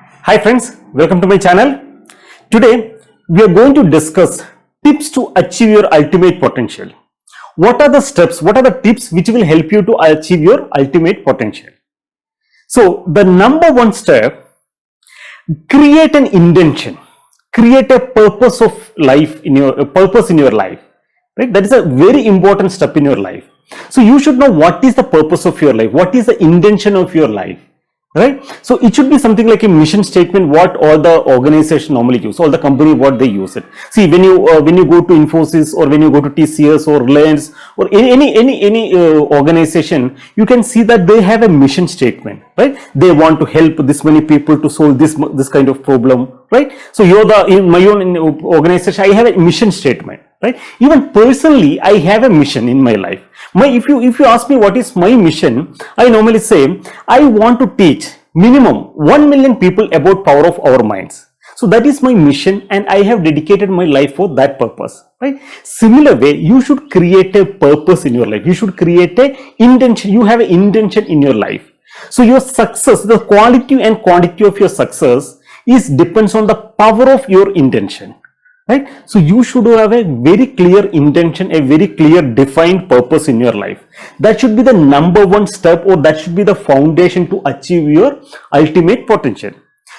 Hi friends, welcome to my channel. Today we are going to discuss tips to achieve your ultimate potential. What are the steps, what are the tips which will help you to achieve your ultimate potential? So the number one step, create an intention, create a purpose of life in your purpose in your life, right? That is a very important step in your life. So you should know what is the purpose of your life, what is the intention of your life, right? So it should be something like a mission statement, what all the organization normally use, all the company what they use it. See, when you go to Infosys or when you go to TCS or Reliance or any organization, you can see that they have a mission statement, right? They want to help this many people to solve this kind of problem, right? So in my own organization, I have a mission statement, right? Even personally, I have a mission in my life. If you ask me what is my mission, I normally say I want to teach minimum 1 million people about power of our minds. So that is my mission, and I have dedicated my life for that purpose, right? Similar way, you should create a purpose in your life. You should create a intention. You have an intention in your life. So your success, the quality and quantity of your success depends on the power of your intention. Right? So you should have a very clear intention, a very clear defined purpose in your life. That should be the number one step, or that should be the foundation to achieve your ultimate potential.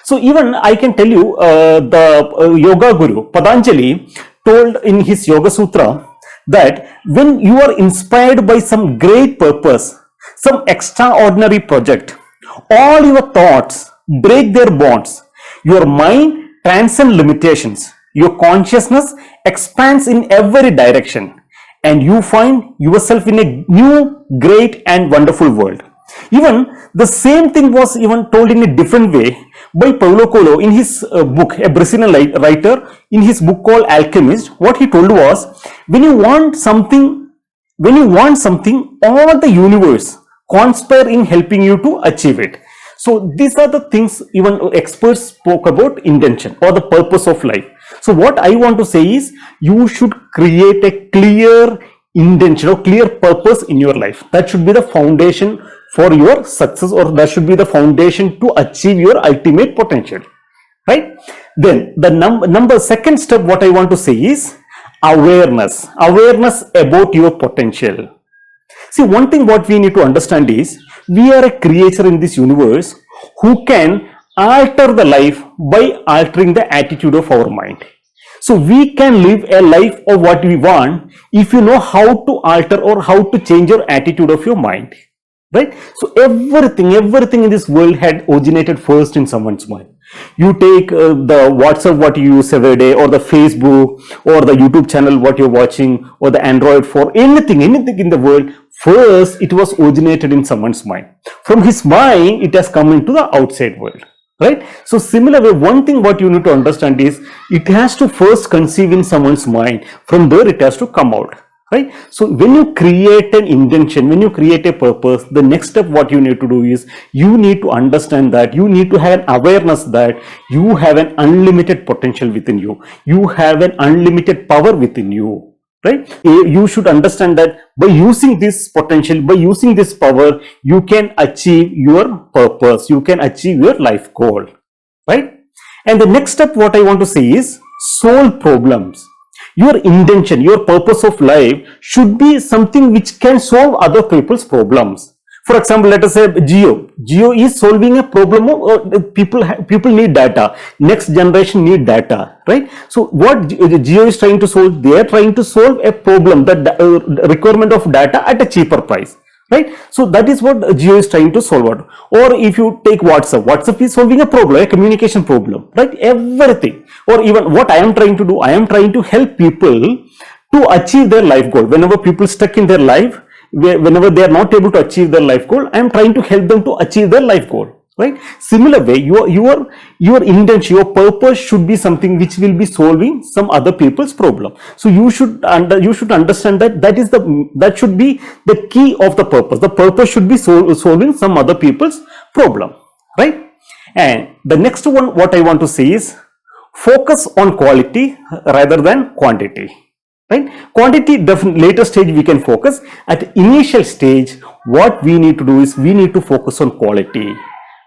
So even I can tell you, the yoga guru Patanjali told in his Yoga Sutra that when you are inspired by some great purpose, some extraordinary project, all your thoughts break their bonds. Your mind transcends limitations. Your consciousness expands in every direction, and you find yourself in a new, great and wonderful world. Even the same thing was even told in a different way by Paulo Coelho in his book, a Brazilian writer, in his book called Alchemist. What he told was, when you want something, all the universe conspire in helping you to achieve it. So these are the things even experts spoke about intention or the purpose of life. So what I want to say is, you should create a clear intention or clear purpose in your life. That should be the foundation for your success, or that should be the foundation to achieve your ultimate potential, right? Then the second step, what I want to say is awareness about your potential. See, one thing what we need to understand is, we are a creature in this universe who can alter the life by altering the attitude of our mind. So we can live a life of what we want if you know how to alter or how to change your attitude of your mind, right? So everything in this world had originated first in someone's mind. You take the WhatsApp what you use every day, or the Facebook, or the YouTube channel what you're watching, or the Android phone, anything in the world, first it was originated in someone's mind. From his mind, it has come into the outside world, right? So similarly, one thing what you need to understand is, it has to first conceive in someone's mind. From there it has to come out, right? So when you create an intention, when you create a purpose, the next step what you need to do is, you need to understand that you need to have an awareness that you have an unlimited potential within you. You have an unlimited power within you, right? You should understand that by using this potential, by using this power, you can achieve your purpose, you can achieve your life goal, right? And the next step what I want to say is, solve problems. Your intention, your purpose of life should be something which can solve other people's problems. For example, let us say Geo is solving a problem of people need data. Next generation need data, right? So what Geo is trying to solve, they are trying to solve a problem, that requirement of data at a cheaper price, right? So that is what Geo is trying to solve. Or if you take WhatsApp is solving a problem, a communication problem, right? Everything. Or even what I am trying to do, I am trying to help people to achieve their life goal. Whenever people stuck in their life, whenever they are not able to achieve their life goal, I am trying to help them to achieve their life goal, right? Similar way, your intention, your purpose should be something which will be solving some other people's problem. So you should understand that should be the key of the purpose. The purpose should be solving some other people's problem, right? And the next one what I want to say is, focus on quality rather than quantity, right? Quantity, later stage we can focus. At initial stage, what we need to do is, we need to focus on quality,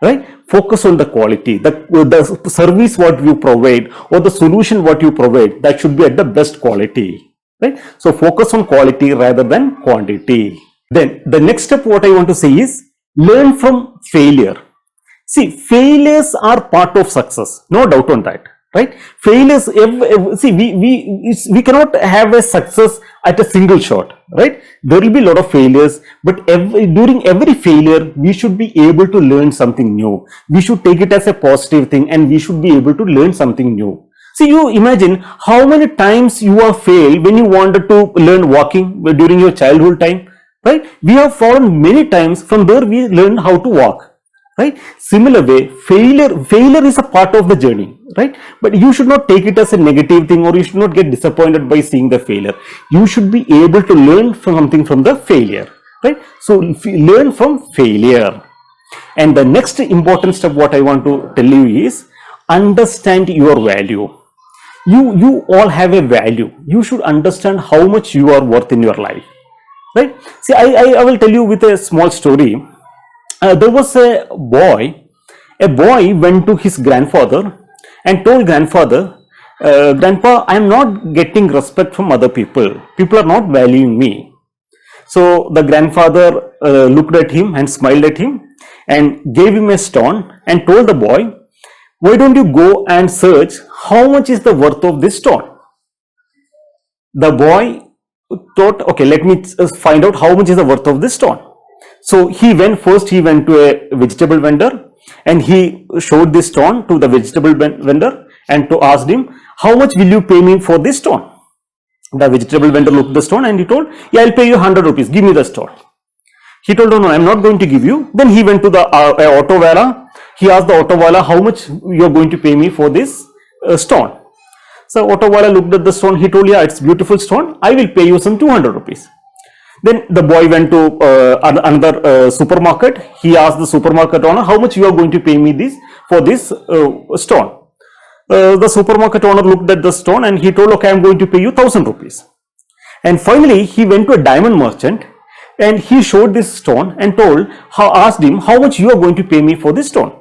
right? Focus on the quality, the service what you provide or the solution what you provide, that should be at the best quality, right? So focus on quality rather than quantity. Then the next step what I want to say is learn from failure. See, failures are part of success, no doubt on that, right? Failures, see, we cannot have a success at a single shot, right? There will be a lot of failures, but during every failure, we should be able to learn something new. We should take it as a positive thing, and we should be able to learn something new. See, you imagine how many times you have failed when you wanted to learn walking during your childhood time, right? We have fallen many times. From there, we learn how to walk. Right? Similar way, failure is a part of the journey, right? But you should not take it as a negative thing, or you should not get disappointed by seeing the failure. You should be able to learn something from the failure, right? So learn from failure. And the next important step what I want to tell you is understand your value. You all have a value. You should understand how much you are worth in your life, right? See, I will tell you with a small story. There was a boy went to his grandfather and told grandfather, Grandpa, I am not getting respect from other people. People are not valuing me. So the grandfather looked at him and smiled at him and gave him a stone and told the boy, why don't you go and search how much is the worth of this stone? The boy thought, okay, let me find out how much is the worth of this stone. So he went to a vegetable vendor and he showed this stone to the vegetable vendor and to asked him, how much will you pay me for this stone? The vegetable vendor looked at the stone and he told, yeah, I'll pay you 100 rupees. Give me the stone. He told, no, I'm not going to give you. Then he went to the auto wala. He asked the auto wala, how much you are going to pay me for this stone? So auto wala looked at the stone. He told, yeah, it's beautiful stone. I will pay you some 200 rupees. Then the boy went to another supermarket. He asked the supermarket owner, how much you are going to pay me for this stone? The supermarket owner looked at the stone and he told, okay, I'm going to pay you 1000 rupees. And finally, he went to a diamond merchant and he showed this stone and asked him, how much you are going to pay me for this stone?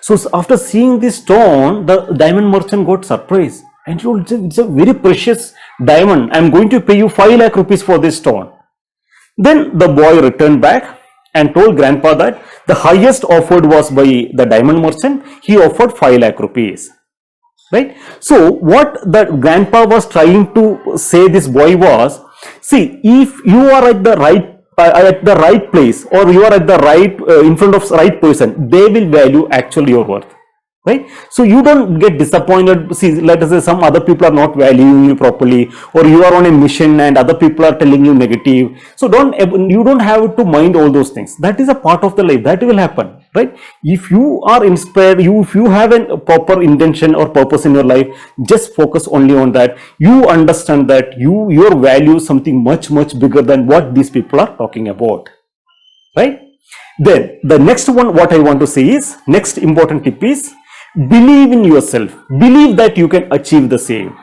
So after seeing this stone, the diamond merchant got surprised and he told, it's a very precious diamond. I'm going to pay you 5 lakh rupees for this stone. Then the boy returned back and told grandpa that the highest offered was by the diamond merchant. He offered 5 lakh rupees. Right? So what the grandpa was trying to say this boy was, see, if you are at the right place, or you are at the right in front of the right person, they will value actually your worth. Right? So you don't get disappointed. See, let us say some other people are not valuing you properly, or you are on a mission and other people are telling you negative. So you don't have to mind all those things. That is a part of the life. That will happen, right? If you are inspired, if you have a proper intention or purpose in your life, just focus only on that. You understand that your value is something much bigger than what these people are talking about, right? Then the next one, what I want to say is, next important tip is, believe in yourself. Believe that you can achieve the same.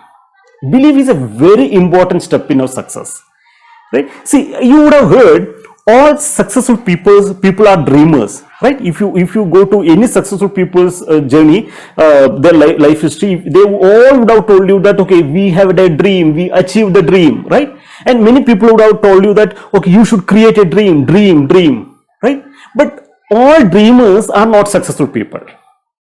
Belief is a very important step in our success, right? See, you would have heard all successful people are dreamers, right? If you go to any successful people's journey, their life history, they all would have told you that, okay, we have a dream, we achieved the dream, right? And many people would have told you that, okay, you should create a dream, right? But all dreamers are not successful people.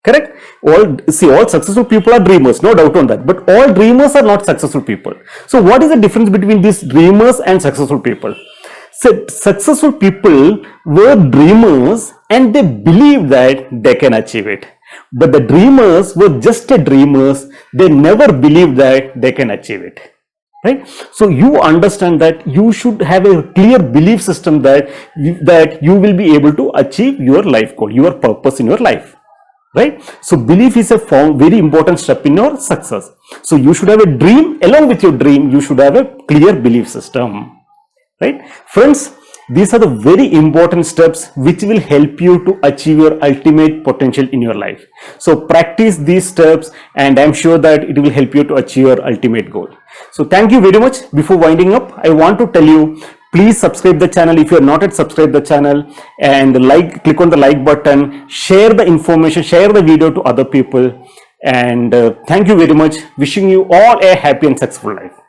Correct? All successful people are dreamers, no doubt on that. But all dreamers are not successful people. So what is the difference between these dreamers and successful people? So successful people were dreamers and they believed that they can achieve it. But the dreamers were just dreamers. They never believed that they can achieve it. Right? So you understand that you should have a clear belief system that you will be able to achieve your life goal, your purpose in your life. Right? So belief is a very important step in your success. So you should have a dream. Along with your dream, you should have a clear belief system. Right? Friends, these are the very important steps which will help you to achieve your ultimate potential in your life. So practice these steps and I'm sure that it will help you to achieve your ultimate goal. So thank you very much. Before winding up, I want to tell you Please subscribe the channel if you are not yet subscribed the channel, and click on the like button, share the information, share the video to other people, and thank you very much. Wishing you all a happy and successful life.